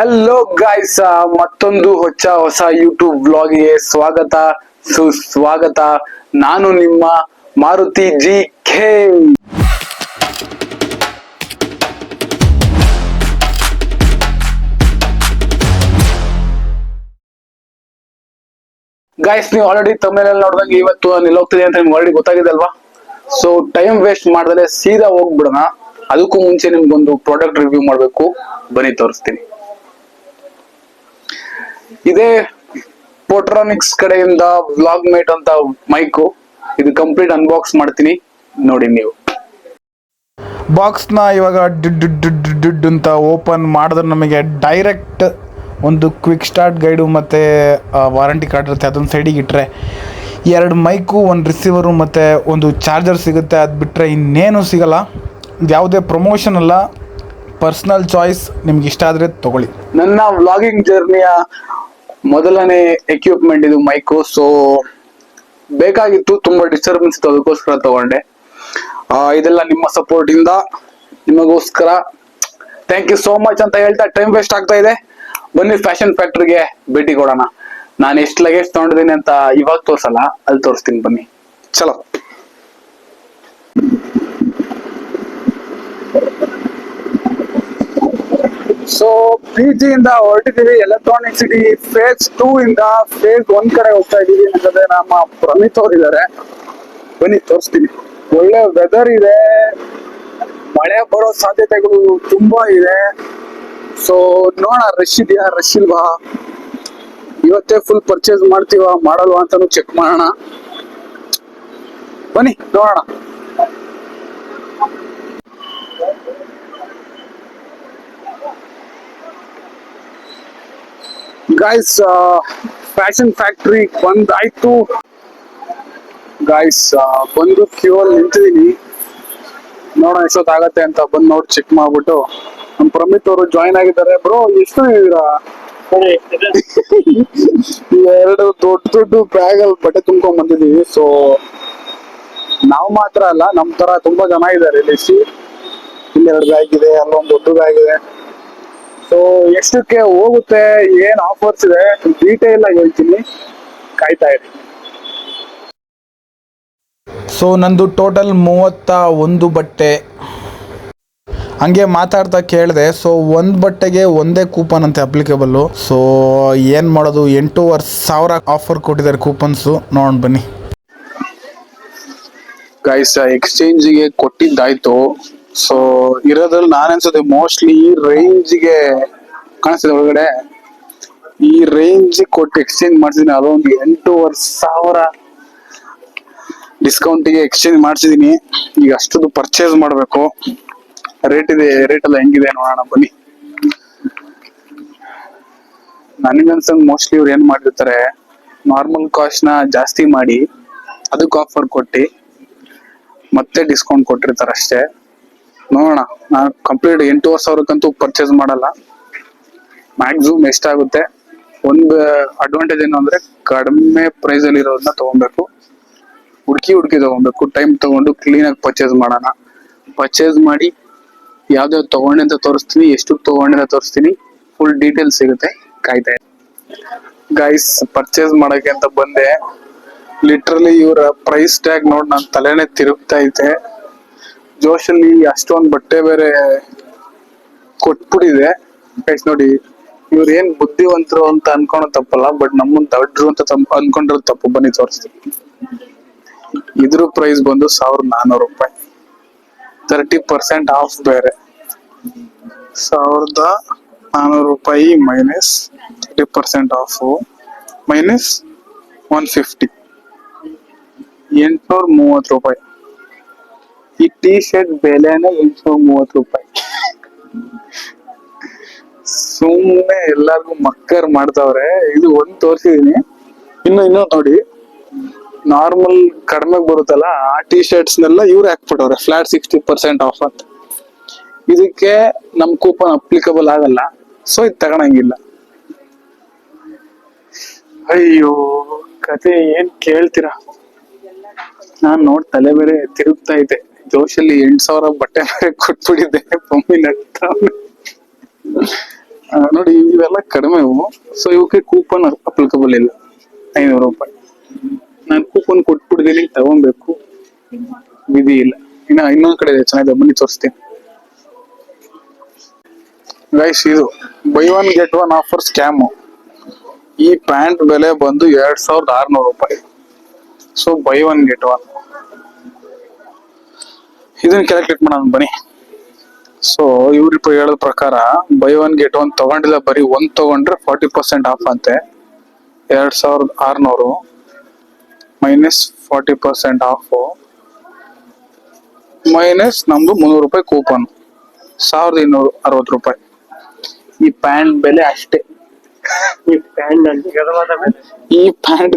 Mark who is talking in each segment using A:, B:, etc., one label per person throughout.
A: Hello guys, ಮತ್ತೊಂದು ಹೊಸ YouTube ವ್ಲಾಗ್ಗೆ ಸ್ವಾಗತ ಸುಸ್ವಾಗತ. ನಾನು ನಿಮ್ಮ ಮಾರುತಿ ಜಿ ಖೇ. ಗಾಯ್ಸ್, ನೀವು ಆಲ್ರೆಡಿ ತಮಿಳಲ್ಲಿ ನೋಡಿದಂಗೆ ಇವತ್ತು ನಾನು ಎಲ್ಲಿ ಹೋಗ್ತಿದೆ ಅಂತ ನಿಮ್ಗೆ ಆಲ್ರೆಡಿ ಗೊತ್ತಾಗಿದೆ ಅಲ್ವಾ? ಸೊ ಟೈಮ್ ವೇಸ್ಟ್ ಮಾಡ್ದಲೆ ಸೀದಾ ಹೋಗ್ಬಿಡೋಣ. ಅದಕ್ಕೂ ಮುಂಚೆ ನಿಮ್ಗೊಂದು ಪ್ರಾಡಕ್ಟ್ ರಿವ್ಯೂ ಮಾಡಬೇಕು, ಬನ್ನಿ ತೋರಿಸ್ತೀನಿ. ಇದೇ ಪೋಟ್ರಾನಿಕ್ಸ್ ಕಡೆಯಿಂದ ವ್ಲಾಗ್ ಮೇಟ್ ಅಂತ ಮೈಕು. ಇದು ಕಂಪ್ಲೀಟ್ ಅನ್ಬಾಕ್ಸ್ ಮಾಡ್ತೀನಿ, ನೋಡಿ ನೀವು. ಬಾಕ್ಸ್ನ ಇವಾಗ ಡಿಡ್ ಅಂತ ಓಪನ್ ಮಾಡಿದ್ರೆ ನಮಗೆ ಡೈರೆಕ್ಟ್ ಒಂದು ಕ್ವಿಕ್ ಸ್ಟಾರ್ಟ್ ಗೈಡು ಮತ್ತು ವಾರಂಟಿ ಕಾರ್ಡ್ ಇರುತ್ತೆ. ಅದೊಂದು ಸೈಡಿಗೆ ಇಟ್ಟರೆ ಎರಡು ಮೈಕು, ಒಂದು ರಿಸೀವರು ಮತ್ತು ಒಂದು ಚಾರ್ಜರ್ ಸಿಗುತ್ತೆ. ಅದು ಬಿಟ್ಟರೆ ಇನ್ನೇನು ಸಿಗಲ್ಲ. ಇದು ಯಾವುದೇ ಪ್ರಮೋಷನ್ ಅಲ್ಲ, ಪರ್ಸ್ನಲ್ ಚಾಯ್ಸ್. ನಿಮ್ಗೆ ಇಷ್ಟ ಆದರೆ ತೊಗೊಳ್ಳಿ. ನನ್ನ ವ್ಲಾಗಿಂಗ್ ಜರ್ನಿಯ ಮೊದಲನೇ ಎಕ್ವಿಪ್ಮೆಂಟ್ ಇದು ಮೈಕು. ಸೊ ಬೇಕಾಗಿತ್ತು, ತುಂಬ ಡಿಸ್ಟರ್ಬೆನ್ಸ್ ಇತ್ತು, ಅದಕ್ಕೋಸ್ಕರ ತಗೊಂಡೆ. ಇದೆಲ್ಲ ನಿಮ್ಮ ಸಪೋರ್ಟ್ ಇಂದ, ನಿಮಗೋಸ್ಕರ. ಥ್ಯಾಂಕ್ ಯು ಸೋ ಮಚ್ ಅಂತ ಹೇಳ್ತಾ ಟೈಮ್ ವೇಸ್ಟ್ ಆಗ್ತಾ ಇದೆ. ಬನ್ನಿ ಫ್ಯಾಷನ್ ಫ್ಯಾಕ್ಟ್ರಿಗೆ ಭೇಟಿ ಕೊಡೋಣ. ನಾನು ಎಷ್ಟು ಲಗೇಜ್ ತಗೊಂಡಿದ್ದೀನಿ ಅಂತ ಇವಾಗ ತೋರ್ಸಲ್ಲ, ಅಲ್ಲಿ ತೋರಿಸ್ತೀನಿ, ಬನ್ನಿ. ಚಲೋ. ಸೊ PG ಇಂದ ಹೊರಟಿದ್ದೀವಿ. ಎಲೆಕ್ಟ್ರಾನಿಕ್ ಸಿಟಿ ಫೇಸ್ 2 ಇಂದ ಫೇಸ್ 1 ಕಡೆ ಹೋಗ್ತಾ ಇದ್ದೀವಿ. ನನ್ನ ಜೊತೆ ನಮ್ಮ ಪ್ರಮಿತ್ ಅವ್ರು ಇದ್ದಾರೆ, ಬನ್ನಿ ತೋರಿಸ್ತೀನಿ. ಒಳ್ಳೆ ವೆದರ್ ಇದೆ, ಮಳೆ ಬರೋ ಸಾಧ್ಯತೆಗಳು ತುಂಬಾ ಇದೆ. ಸೊ ನೋಡೋಣ, ರಶ್ ಇದೆಯಾ ರಶ್ ಇಲ್ವಾ, ಇವತ್ತೇ ಫುಲ್ ಪರ್ಚೇಸ್ ಮಾಡ್ತೀವಾ ಮಾಡಲ್ವಾ ಅಂತಾನು ಚೆಕ್ ಮಾಡೋಣ. ಬನ್ನಿ ನೋಡೋಣ. ಗಾಯ್ಸ್, ಫ್ಯಾಷನ್ ಫ್ಯಾಕ್ಟ್ರಿ ಬಂದಾಯ್ತು. ಗಾಯ್ಸ್, ಬಂದು ಕ್ಯೂ ಅಲ್ಲಿ ನಿಂತಿದ್ದೀನಿ. ನೋಡೋಣ ಎಷ್ಟೊತ್ತಾಗತ್ತೆ ಅಂತ ಬಂದು ನೋಡಿ ಚೆಕ್ ಮಾಡ್ಬಿಟ್ಟು. ನಮ್ಮ ಪ್ರಮಿತ್ ಅವರು ಜಾಯಿನ್ ಆಗಿದ್ದಾರೆ. ಬ್ರೋ, ಎಷ್ಟು ಇದೀರಾ? ಎರಡು ದೊಡ್ಡ ಬ್ಯಾಗ್ ಅಲ್ಲಿ ಬಟ್ಟೆ ತುಂಬ್ಕೊಂಡ್ ಬಂದಿದೀವಿ. ಸೊ ನಾವು ಮಾತ್ರ ಅಲ್ಲ, ನಮ್ ತರ ತುಂಬಾ ಜನ ಇದ್ದಾರೆ ಇಲ್ಲಿ. ಇಲ್ಲೆರಡು ಬ್ಯಾಗ್ ಇದೆ, ಅಲ್ಲೊಂದು ದೊಡ್ಡ ಬ್ಯಾಗ್ ಇದೆ. ಸೊ ಎಷ್ಟಕ್ಕೆ ಹೋಗುತ್ತೆ, ಏನ್ ಆಫರ್ಸ್ ಇದೆ, ಡೀಟೇಲ್ ಆಗಿ ಹೇಳ್ತೀನಿ, ಕಾಯ್ತಾ ಇರಿ. ಸೊ ನಂದು ಟೋಟಲ್ 31 ಬಟ್ಟೆ. ಹಂಗೆ ಮಾತಾಡ್ತಾ ಕೇಳಿದೆ. ಸೊ ಒಂದು ಬಟ್ಟೆಗೆ ಒಂದೇ ಕೂಪನ್ ಅಂತೆ ಅಪ್ಲಿಕೇಬಲ್ಲು. ಸೊ ಏನು ಮಾಡೋದು, 8,500 ಆಫರ್ ಕೊಟ್ಟಿದ್ದಾರೆ ಕೂಪನ್ಸು. ನೋಡೋಣ ಬನ್ನಿ. ಗೈಸ್, ಎಕ್ಸ್ಚೇಂಜಿಗೆ ಕೊಟ್ಟಿದ್ದಾಯ್ತು. ಸೊ ಇರೋದ್ರಲ್ಲಿ ನಾನು ಅನ್ಸುತ್ತೆ ಮೋಸ್ಟ್ಲಿ ಈ ರೇಂಜ್ಗೆ ಕಾಣಿಸ್ತಿದೆ ಒಳಗಡೆ, ಈ ರೇಂಜ್ ಕೊಟ್ಟು ಎಕ್ಸ್ಚೇಂಜ್ ಮಾಡ್ಸಿದೀನಿ. ಅದೊಂದು 8,500 ಡಿಸ್ಕೌಂಟಿಗೆ ಎಕ್ಸ್ಚೇಂಜ್ ಮಾಡ್ಸಿದೀನಿ. ಈಗ ಅಷ್ಟೊಂದು ಪರ್ಚೇಸ್ ಮಾಡಬೇಕು. ರೇಟ್ ಎಲ್ಲ ಹೆಂಗಿದೆ ನೋಡೋಣ ಬನ್ನಿ. ನನಗನ್ಸಂಗ್ ಮೋಸ್ಟ್ಲಿ ಇವ್ರು ಏನ್ ಮಾಡಿರ್ತಾರೆ, ನಾರ್ಮಲ್ ಕಾಸ್ಟ್ ನ ಜಾಸ್ತಿ ಮಾಡಿ ಅದಕ್ಕೆ ಆಫರ್ ಕೊಟ್ಟು ಮತ್ತೆ ಡಿಸ್ಕೌಂಟ್ ಕೊಟ್ಟಿರ್ತಾರೆ ಅಷ್ಟೇ. ನೋಡೋಣ, ನಾನು ಕಂಪ್ಲೀಟ್ 8,500ಕ್ಕಂತೂ ಪರ್ಚೇಸ್ ಮಾಡಲ್ಲ. ಮ್ಯಾಕ್ಸಿಮಮ್ ಎಷ್ಟಾಗುತ್ತೆ. ಒಂದು ಅಡ್ವಾಂಟೇಜ್ ಏನು ಅಂದ್ರೆ, ಕಡಿಮೆ ಪ್ರೈಸ್ ಅಲ್ಲಿ ಇರೋದನ್ನ ತಗೊಬೇಕು, ಹುಡುಕಿ ತಗೊಬೇಕು. ಟೈಮ್ ತಗೊಂಡು ಕ್ಲೀನ್ ಆಗಿ ಪರ್ಚೇಸ್ ಮಾಡೋಣ. ಪರ್ಚೇಸ್ ಮಾಡಿ ಯಾವ್ದಾವ್ದು ತಗೊಂಡೆ ಅಂತ ತೋರಿಸ್ತೀನಿ, ಎಷ್ಟು ತಗೊಂಡೆ ಅಂತ ತೋರಿಸ್ತೀನಿ, ಫುಲ್ ಡೀಟೇಲ್ಸ್ ಸಿಗುತ್ತೆ, ಕಾಯ್ತಾ ಇದೆ. ಗೈಸ್, ಪರ್ಚೇಸ್ ಮಾಡಕ್ಕೆ ಅಂತ ಬಂದೆ. ಲಿಟ್ರಲಿ ಇವರ ಪ್ರೈಸ್ ಟ್ಯಾಗ್ ನೋಡಿ ನನ್ನ ತಲೆನೇ ತಿರುಗ್ತಾ ಐತೆ. ಜೋಶಲ್ಲಿ ಅಷ್ಟೊಂದು ಬಟ್ಟೆ ಬೇರೆ ಕೊಟ್ಬಿಟ್ಟಿದೆ. ಗೈಸ್ ನೋಡಿ, ಇವ್ರು ಏನ್ ಬುದ್ಧಿವಂತರು ಅಂತ ಅನ್ಕೊಳೋದು ತಪ್ಪಲ್ಲ, ಬಟ್ ನಮ್ಮನ್ ದಡ್ರು ಅಂತ ಅನ್ಕೊಂಡಿರೋದು ತಪ್ಪು. ಬನ್ನಿ ತೋರಿಸ್ತೀನಿ. ಇದ್ರ ಪ್ರೈಸ್ ಬಂದು 1,400 ರೂಪಾಯಿ. 30% ಆಫ್ ಬೇರೆ. 1,400 ರೂಪಾಯಿ ಮೈನಸ್ 30% ಆಫ್ ಮೈನಸ್ 150, 830 ರೂಪಾಯಿ. ಈ ಟಿ ಶರ್ಟ್ ಬೆಲೆನೇ 830 ರೂಪಾಯಿ. ಸುಮ್ಮನೆ ಎಲ್ಲಾರ್ಗು ಮಕ್ಕರ್ ಮಾಡ್ತಾವ್ರೆ. ಇದು ಒಂದ್ ತೋರಿಸಿದೀನಿ, ಇನ್ನು ನೋಡಿ, ನಾರ್ಮಲ್ ಕಡಿಮೆ ಬರುತ್ತಲ್ಲ ಆ ಟಿ ಶರ್ಟ್ಸ್ ನೆಲ್ಲ ಇವ್ರು ಹಾಕ್ಬಿಟ್ಟವ್ರೆ ಫ್ಲಾಟ್ 60% ಆಫ್ ಅಂತ. ಇದಕ್ಕೆ ನಮ್ ಕೂಪನ್ ಅಪ್ಲಿಕಬಲ್ ಆಗಲ್ಲ, ಸೊ ಇದು ತಗೊಳಂಗಿಲ್ಲ. ಅಯ್ಯೋ ಕತೆ, ಏನ್ ಕೇಳ್ತೀರಾ. ನಾನ್ ನೋಡ್ ತಲೆ ಬೇರೆ ತಿರುಗ್ತಾ ಇದೆ. ಜೋಶಲ್ಲಿ 8,000 ಬಟ್ಟೆ ಬೇರೆ ಕೊಟ್ಬಿಟ್ಟಿದ್ದೆ. ಮಮ್ಮಿ ನಗ್ತಾ. ನೋಡಿ ಇವೆಲ್ಲ ಕಡಿಮೆ ಇವು. ಸೊ ಇವಕ್ಕೆ ಕೂಪನ್ ಅಪ್ಲಿಕಬಲ್ ಇಲ್ಲ. 500 ರೂಪಾಯಿ ನಾನು ಕೂಪನ್ ಕೊಟ್ಬಿಟ್ಟಿದ್ದೀನಿ, ತಗೊಬೇಕು, ವಿಧಿ ಇಲ್ಲ. ಇನ್ನೊಂದ್ ಕಡೆ ಇದೆ ಚೆನ್ನಾಗಿದೆ, ಬನ್ನಿ ತೋರಿಸ್ತೀನಿ ಗೈಸ್. ಇದು by one get one offer scam. ಈ ಪ್ಯಾಂಟ್ ಬೆಲೆ ಬಂದು 2600 ರೂಪಾಯಿ. So by one get one. ಇದನ್ನ ಕ್ಯಾಲ್ಕುಲೇಟ್ ಮಾಡೋಣ ಬನ್ನಿ. ಸೊ ಇವ್ರಿಪ್ಪ ಹೇಳೋ ಪ್ರಕಾರ ಬೈ ಒನ್ ಗೆಟ್ ಒನ್ ತಗೊಂಡಿಲ್ಲ, ಬರೀ ಒಂದ್ ತಗೊಂಡ್ರೆ 40% ಆಫ್ ಅಂತೆ. 2600 ಮೈನಸ್ 40% ಆಫ್ ಮೈನಸ್ ನಮ್ದು 300 ರೂಪಾಯಿ ಕೂಪನ್, 1260 ರೂಪಾಯಿ. ಈ ಪ್ಯಾಂಟ್ ಬೆಲೆ ಅಷ್ಟೇ. ಈ ಪ್ಯಾಂಟ್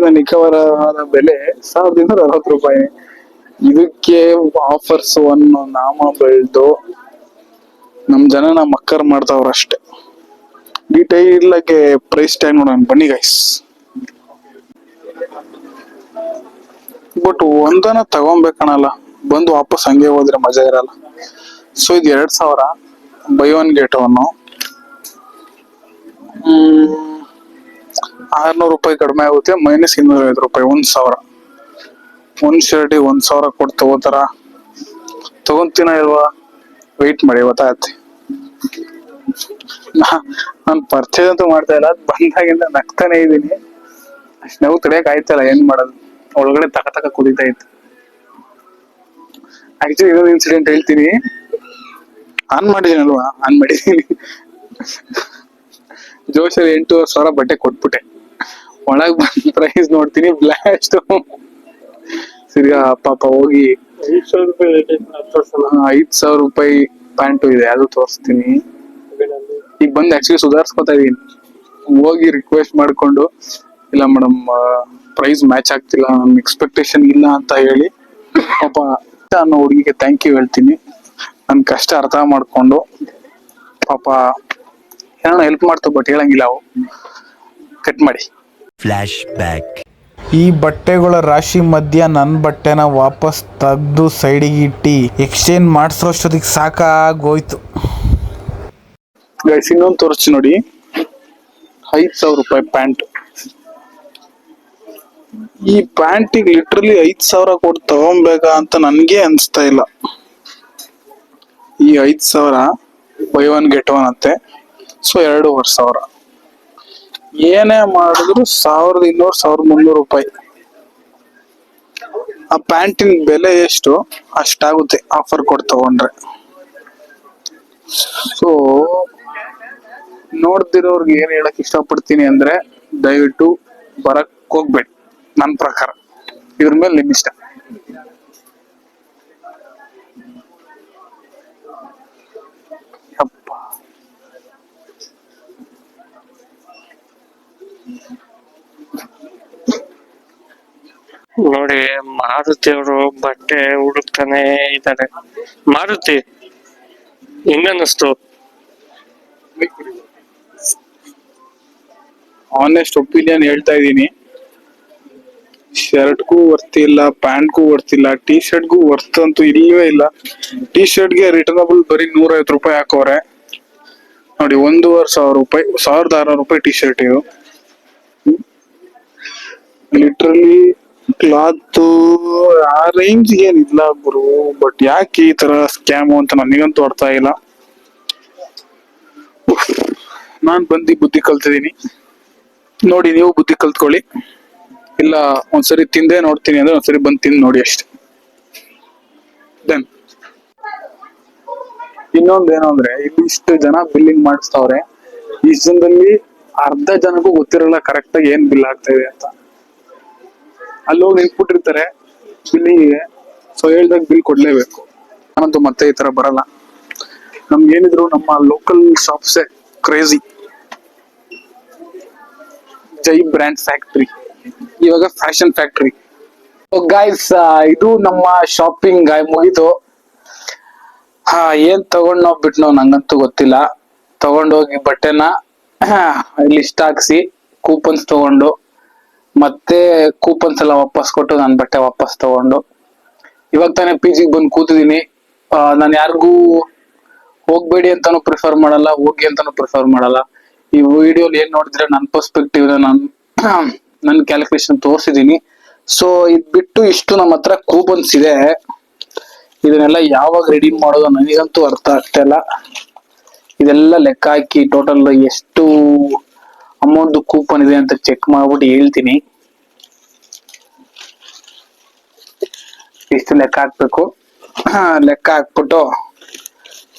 A: ನ ನಿಖರವಾದ ಬೆಲೆ 1260 ರೂಪಾಯಿ. ಇದಕ್ಕೆ ಆಫರ್ಸ್ ಅನ್ನು ನಾಮ ಬೆಳೆದು ನಮ್ ಜನ ಮಕ್ಕರ್ ಮಾಡ್ತಾವ್ರ ಅಷ್ಟೇ. ಡೀಟೈಲ್ ಆಗಿ ಪ್ರೈಸ್ ಟ್ಯಾಗ್ ನೋಡೋಣ ಬನ್ನಿ ಗೈಸ್. ಬಟ್ ಒಂದನ ತಗೊಬೇಕಣಲ್ಲ, ಬಂದು ವಾಪಸ್ ಹಂಗೆ ಹೋದ್ರೆ ಮಜಾ ಇರಲ್ಲ. ಸೊ ಇದು 2000 ಬೈ ಒನ್ ಗೆಟ್ ಒನ್. 600 ರೂಪಾಯಿ ಕಡಿಮೆ ಆಗುತ್ತೆ, ಮೈನಸ್ 250 ರೂಪಾಯಿ, 1000. ಒಂದ್ ಶರ್ಟಿಗೆ 1000 ಕೊಟ್ಟು ತಗೋತಾರ. ತಗೊಂತೀನ ಇಲ್ವಾ ವೆಯ್ಟ್ ಮಾಡಿ, ಗೊತ್ತಾಗತ್ತೆ. ನಾನು ಪರ್ಚೇಸ್ ಅಂತೂ ಮಾಡ್ತಾ ಇಲ್ಲ, ಬಂದಾಗಿಂದ ನಗ್ತಾನೆ ಇದ್ದೀನಿ. ಅಷ್ಟ್ ನಾವು ತಡೆಯಕ್ ಆಯ್ತಲ್ಲ, ಏನ್ ಮಾಡೋದು, ಒಳಗಡೆ ತಕ ಕುದಿತಾ ಇತ್ತು. ಆಕ್ಚುಲಿ ಇನ್ನೊಂದು ಇನ್ಸಿಡೆಂಟ್ ಹೇಳ್ತೀನಿ. ಆನ್ ಮಾಡಿದೀನಲ್ವಾ, ಆನ್ ಮಾಡಿದೀನಿ. ಜೋಶಲ್ಲಿ 8000 ಬಟ್ಟೆ ಕೊಟ್ಬಿಟ್ಟೆ. ಒಳಗ್ ಬಂದ್ ಪ್ರೈಸ್ ನೋಡ್ತೀನಿ ಬ್ಲಾಸ್ಟ್. ಸಿರ್ಗಾ ಪಾಪ ಹೋಗಿ 5000 ರೂಪಾಯಿ ಪ್ಯಾಂಟು ಇದೆ, ಅದು ತೋರಿಸ್ತೀನಿ. ಈಗ ಬಂದು ಆಕ್ಚುಲಿ ಸುಧಾರ್ಸ್ಕೊತಾ ಇದೀನಿ. ಹೋಗಿ ರಿಕ್ವೆಸ್ಟ್ ಮಾಡ್ಕೊಂಡು, ಇಲ್ಲ ಮೇಡಮ್ ಪ್ರೈಸ್ ಮ್ಯಾಚ್ ಆಗ್ತಿಲ್ಲ, ನಮ್ ಎಕ್ಸ್ಪೆಕ್ಟೇಷನ್ ಇಲ್ಲ ಅಂತ ಹೇಳಿ ಪಾಪ ಅನ್ನೋ ಹುಡುಗಿಗೆ ಥ್ಯಾಂಕ್ ಯು ಹೇಳ್ತೀನಿ. ನನ್ ಕಷ್ಟ ಅರ್ಥ ಮಾಡ್ಕೊಂಡು ಪಾಪ ಏನೋ ಹೆಲ್ಪ್ ಮಾಡ್ತು, ಬಟ್ ಹೇಳಂಗಿಲ್ಲ ಅವು. ಕಟ್ ಮಾಡಿ.
B: Flash back.
C: ಈ ಬಟ್ಟೆಗಳ ರಾಶಿ ಮಧ್ಯ ನನ್ನ ಬಟ್ಟೆನ ವಾಪಸ್ ತೆಗೆದು ಸೈಡಿಗೆ ಇಟ್ಟು ಎಕ್ಸ್ಚೇಂಜ್ ಮಾಡಿಸೋಷ್ಟೊತ್ತಿಗೆ ಸಾಕಾಗೋಯ್ತು.
A: ಗೈಸ್ ಇನ್ನೊಂದು ತೋರಿಸಿ ನೋಡಿ, 5000 ರೂಪಾಯಿ ಪ್ಯಾಂಟ್. ಈ ಪ್ಯಾಂಟಿಗೆ ಲಿಟ್ರಲಿ 5000 ಕೊಟ್ಟು ತಗೊಬೇಕಾ ಅಂತ ನನ್ಗೆ ಅನ್ಸ್ತಾ ಇಲ್ಲ. ಈ 5000 ಬೈ ಒನ್ ಗೆಟ್ ಒನ್ ಅಂತೆ. ಸೊ 2500. ಏನೇ ಮಾಡಿದ್ರು 1200 1300 ರೂಪಾಯಿ. ಆ ಪ್ಯಾಂಟಿನ ಬೆಲೆ ಎಷ್ಟು ಅಷ್ಟಾಗುತ್ತೆ ಆಫರ್ ಕೊಟ್ಟು ತಗೊಂಡ್ರೆ. ಸೊ ನೋಡ್ದಿರೋರ್ಗೆ ಏನ್ ಹೇಳಕ್ ಇಷ್ಟಪಡ್ತೀನಿ ಅಂದ್ರೆ, ದಯವಿಟ್ಟು ಬರಕ್ ಹೋಗ್ಬೇಡಿ. ನನ್ ಪ್ರಕಾರ ಇದ್ರ ಮೇಲೆ ನಿಮ್ ಇಷ್ಟ.
D: ನೋಡಿ, ಮಾರುತಿ ಅವರು ಬಟ್ಟೆ ಹುಡುಕ್ತಾನೆ ಇದ್ದಾರೆ. ಮಾರುತಿ, ಹೆಂಗನ್ನಿಸ್ತು?
A: ಆನೆಸ್ಟ್ ಒಪಿನಿಯನ್ ಹೇಳ್ತಾ ಇದೀನಿ, ಶರ್ಟ್ಗೂ ವರ್ತ್ ಇಲ್ಲ, ಪ್ಯಾಂಟ್ಗೂ ವರ್ತ್ ಇಲ್ಲ, ಟಿ ಶರ್ಟ್ಗೂ ವರ್ತ್ ಅಂತೂ ಇಲ್ಲವೇ ಇಲ್ಲ. ಟಿ ಶರ್ಟ್ಗೆ ರಿಟರ್ನಬಲ್ ಬರೀ 150 ರೂಪಾಯಿ ಹಾಕೋರೆ ನೋಡಿ. 1500 ರೂಪಾಯಿ, 1600 ರೂಪಾಯಿ ಟಿ ಶರ್ಟ್. ಇದು ಲಿಟ್ರಲಿ ಕ್ಲಾತ್ ಆ ರೇಂಜ್ ಏನಿಲ್ಲ ಗುರು. ಬಟ್ ಯಾಕೆ ಈ ತರ ಸ್ಕ್ಯಾಮು ಅಂತ ನನಗಂತೂ ಅರ್ಥ ಇಲ್ಲ. ನಾನ್ ಬಂದು ಬುದ್ಧಿ ಕಲ್ತಿದೀನಿ ನೋಡಿ, ನೀವು ಬುದ್ಧಿ ಕಲ್ತ್ಕೊಳ್ಳಿ. ಇಲ್ಲ ಒಂದ್ಸರಿ ತಿಂದೆ ನೋಡ್ತೀನಿ ಅಂದ್ರೆ ಒಂದ್ಸರಿ ಬಂದ್ ತಿಂದ್ ನೋಡಿ ಅಷ್ಟೇ. ದೆನ್ ಇನ್ನೊಂದೇನು ಅಂದ್ರೆ, ಇಲ್ಲಿ ಇಷ್ಟು ಜನ ಬಿಲ್ಲಿಂಗ್ ಮಾಡಿಸ್ತಾವ್ರೆ. ಇಷ್ಟು ಜನದಲ್ಲಿ ಅರ್ಧ ಜನಕ್ಕೂ ಗೊತ್ತಿರಲ್ಲ ಕರೆಕ್ಟ್ ಆಗಿ ಏನ್ ಬಿಲ್ ಆಗ್ತಾ ಇದೆ ಅಂತ. ಅಲ್ಲಿ ಹೋಗಿ ನಿಂತ್ಬಿಟ್ಟಿರ್ತಾರೆ ಬಿಲ್ಲಿಗೆ. ಸೊ ಹೇಳ್ದಾಗ ಬಿಲ್ ಕೊಡ್ಲೇಬೇಕು. ನಾನಂತೂ ಮತ್ತೆ ಈ ತರ ಬರಲ್ಲ. ನಮ್ಗೆ ಏನಿದ್ರು ನಮ್ಮ ಲೋಕಲ್ ಶಾಪ್ಸ್ ಕ್ರೇಜಿ. ಜೈ ಬ್ರ್ಯಾಂಡ್ ಫ್ಯಾಕ್ಟ್ರಿ, ಇವಾಗ ಫ್ಯಾಷನ್ ಫ್ಯಾಕ್ಟ್ರಿ. ಗೈಸ್, ಇದು ನಮ್ಮ ಶಾಪಿಂಗ್ ಮುಗಿತು. ಏನ್ ತಗೊಂಡ್ ನಾವ್ ಬಿಟ್ನೋ ನಂಗಂತೂ ಗೊತ್ತಿಲ್ಲ. ತಗೊಂಡೋಗಿ ಬಟ್ಟೆನ ಲಿಸ್ಟ್ ಹಾಕ್ಸಿ ಕೂಪನ್ಸ್ ತಗೊಂಡು, ಮತ್ತೆ ಕೂಪನ್ಸ್ ಎಲ್ಲ ವಾಪಸ್ ಕೊಟ್ಟು ನನ್ ಬಟ್ಟೆ ವಾಪಸ್ ತಗೊಂಡು ಇವಾಗ ತಾನೇ PG ಬಂದು ಕೂತಿದೀನಿ. ನಾನು ಯಾರಿಗೂ ಹೋಗ್ಬೇಡಿ ಅಂತಾನು ಪ್ರಿಫರ್ ಮಾಡಲ್ಲ, ಹೋಗಿ ಅಂತಾನು ಪ್ರಿಫರ್ ಮಾಡಲ್ಲ. ಈ ವಿಡಿಯೋಲಿ ಏನ್ ನೋಡಿದ್ರೆ ನನ್ನ ಪರ್ಸ್ಪೆಕ್ಟಿವ್ ನನ್ನ ಕ್ಯಾಲ್ಕುಲೇಷನ್ ತೋರಿಸಿದೀನಿ. ಸೊ ಇದ್ ಬಿಟ್ಟು ಇಷ್ಟು ನಮ್ಮ ಹತ್ರ ಕೂಪನ್ಸ್ ಇದೆ. ಇದನ್ನೆಲ್ಲ ಯಾವಾಗ ರೆಡೀಮ್ ಮಾಡೋದು ನನಗಂತೂ ಅರ್ಥ ಆಗ್ತಾ ಇಲ್ಲ. ಇದೆಲ್ಲ ಲೆಕ್ಕ ಹಾಕಿ ಟೋಟಲ್ ಎಷ್ಟು ಅಮೌಂಟ್ ಕೂಪನ್ ಇದೆ ಅಂತ ಚೆಕ್ ಮಾಡ್ಬಿಟ್ಟು ಹೇಳ್ತೀನಿ. ಇಷ್ಟು ಲೆಕ್ಕ ಹಾಕ್ಬೇಕು. ಲೆಕ್ಕ ಹಾಕ್ಬಿಟ್ಟು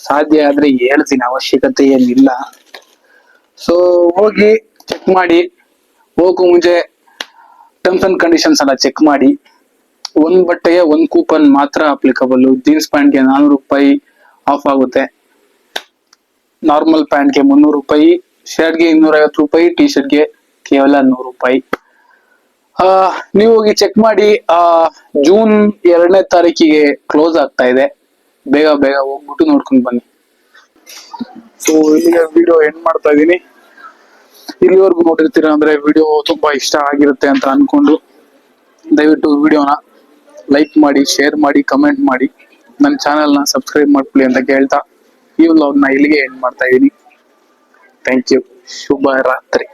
A: ಸಾಧ್ಯ ಆದ್ರೆ ಹೇಳ್ತೀನಿ, ಅವಶ್ಯಕತೆ ಏನಿಲ್ಲ. ಸೊ ಹೋಗಿ ಚೆಕ್ ಮಾಡಿ. ಹೋಗೋ ಮುಂಚೆ ಟರ್ಮ್ಸ್ ಅಂಡ್ ಕಂಡೀಷನ್ಸ್ ಎಲ್ಲ ಚೆಕ್ ಮಾಡಿ. ಒಂದ್ ಬಟ್ಟೆಗೆ ಒಂದ್ ಕೂಪನ್ ಮಾತ್ರ ಅಪ್ಲಿಕಬಲ್. ಜೀನ್ಸ್ ಪ್ಯಾಂಟ್ಗೆ 400 ರೂಪಾಯಿ ಆಫ್ ಆಗುತ್ತೆ, ನಾರ್ಮಲ್ ಪ್ಯಾಂಟ್ಗೆ 300 ರೂಪಾಯಿ, ಶರ್ಟ್ಗೆ 250 ರೂಪಾಯಿ, ಟಿ ಶರ್ಟ್ಗೆ ಕೇವಲ 100 ರೂಪಾಯಿ. ನೀವು ಹೋಗಿ ಚೆಕ್ ಮಾಡಿ. ಜೂನ್ 2ನೇ ತಾರೀಕಿಗೆ ಕ್ಲೋಸ್ ಆಗ್ತಾ ಇದೆ. ಬೇಗ ಬೇಗ ಹೋಗ್ಬಿಟ್ಟು ನೋಡ್ಕೊಂಡ್ ಬನ್ನಿ. ಸೊ ಇಲ್ಲಿಗೆ ವಿಡಿಯೋ ಎಂಡ್ ಮಾಡ್ತಾ ಇದೀನಿ. ಇಲ್ಲಿವರೆಗೂ ನೋಡಿರ್ತೀರಾ ಅಂದ್ರೆ ವಿಡಿಯೋ ತುಂಬಾ ಇಷ್ಟ ಆಗಿರುತ್ತೆ ಅಂತ ಅನ್ಕೊಂಡು ದಯವಿಟ್ಟು ವಿಡಿಯೋನ ಲೈಕ್ ಮಾಡಿ, ಶೇರ್ ಮಾಡಿ, ಕಮೆಂಟ್ ಮಾಡಿ, ನನ್ನ ಚಾನೆಲ್ನ ಸಬ್ಸ್ಕ್ರೈಬ್ ಮಾಡ್ಕೊಳ್ಳಿ ಅಂತ ಕೇಳ್ತಾ ಈ ವ್ಲಾಗ್ನ ಇಲ್ಲಿಗೆ ಎಂಡ್ ಮಾಡ್ತಾ ಇದೀನಿ. Thank you. ಶುಭ ರಾತ್ರಿ.